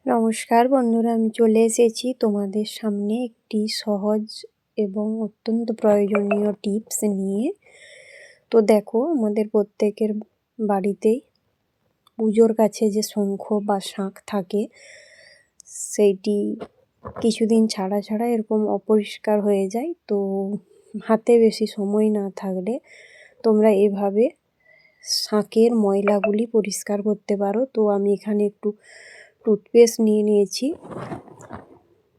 নমস্কার বন্ধুরা, আমি চলে এসেছি তোমাদের সামনে একটি সহজ এবং অত্যন্ত প্রয়োজনীয় টিপস নিয়ে। তো দেখো, আমাদের প্রত্যেকের বাড়িতেই পুজোর কাছে যে শঙ্খ বা শাঁখ থাকে, সেইটি কিছুদিন ছাড়া ছাড়া এরকম অপরিষ্কার হয়ে যায়। তো হাতে বেশি সময় না থাকলে তোমরা এভাবে শাঁখের ময়লাগুলি পরিষ্কার করতে পারো। তো আমি এখানে একটু টুথপেস্ট নিয়ে নিয়েছি,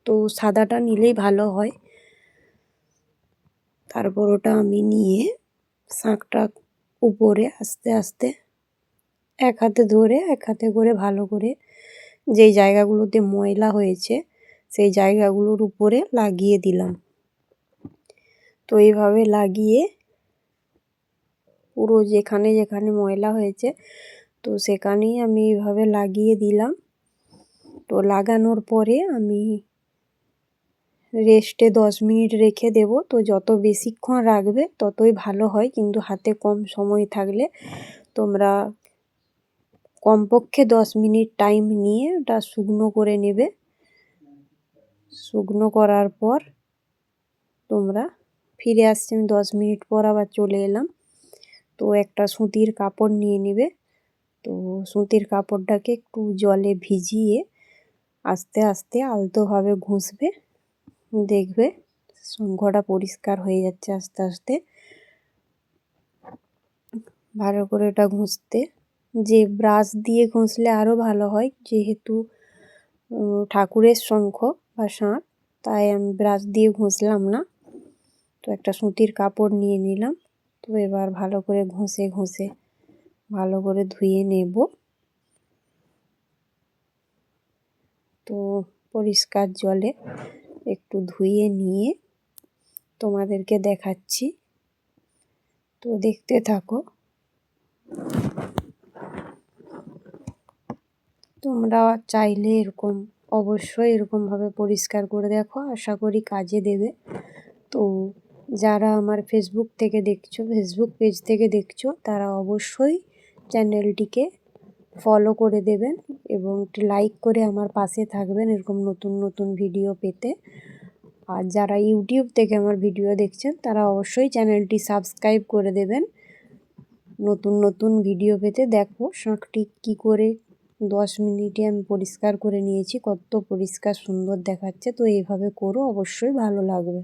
তো সাদাটা নিলেই ভালো হয়। তারপর ওটা আমি নিয়ে শাঁখটা উপরে আস্তে আস্তে এক হাতে ধরে এক হাতে করে ভালো করে যেই জায়গাগুলোতে ময়লা হয়েছে সেই জায়গাগুলোর উপরে লাগিয়ে দিলাম। তো এইভাবে লাগিয়ে পুরো যেখানে যেখানে ময়লা হয়েছে তো সেখানেই আমি এইভাবে লাগিয়ে দিলাম। তো লাগানোর পরে আমি রেস্টে 10 মিনিট রেখে দেব। তো যত বেশিক্ষণ রাখবে ততই ভালো হয়, কিন্তু হাতে কম সময় থাকলে তোমরা কমপক্ষে 10 মিনিট টাইম নিয়ে ওটা শুকনো করে নেবে। শুকনো করার পর তোমরা ফিরে আসছি, আমি 10 মিনিট পর আবার চলে এলাম। তো একটা সুতির কাপড় নিয়ে নেবে। তো সুতির কাপড়টাকে একটু জলে ভিজিয়ে আস্তে আস্তে আলতোভাবে ঘষবে, দেখবে শঙ্খটা পরিষ্কার হয়ে যাচ্ছে আস্তে আস্তে। ভালো করে এটা ঘষতে যে ব্রাশ দিয়ে ঘষলে আরও ভালো হয়, যেহেতু ঠাকুরের শঙ্খ বা শাঁখ, তাই আমি ব্রাশ দিয়ে ঘষলাম না। তো একটা সুতির কাপড় নিয়ে নিলাম। তো এবার ভালো করে ঘষে ঘষে ভালো করে ধুয়ে নেব। তো পরিষ্কার জলে একটু ধুয়ে নিয়ে তোমাদেরকে দেখাচ্ছি, তো দেখতে থাকো। তোমরা চাইলে অবশ্যই এরকমভাবে পরিষ্কার করে দেখো, আশা করি কাজে দেবে। তো যারা আমার ফেসবুক পেজ থেকে দেখছো তারা অবশ্যই চ্যানেলটিকে ফলো করে দেবেন এবং একটি লাইক করে আমার পাশে থাকবেন এরকম নতুন নতুন ভিডিও পেতে। আর যারা ইউটিউব থেকে আমার ভিডিও দেখছেন তারা অবশ্যই চ্যানেলটি সাবস্ক্রাইব করে দেবেন নতুন নতুন ভিডিও পেতে। দেখো শাঁখটি কী করে 10 মিনিটে আমি পরিষ্কার করে নিয়েছি, কত পরিষ্কার সুন্দর দেখাচ্ছে। তো এইভাবে করো, অবশ্যই ভালো লাগবে।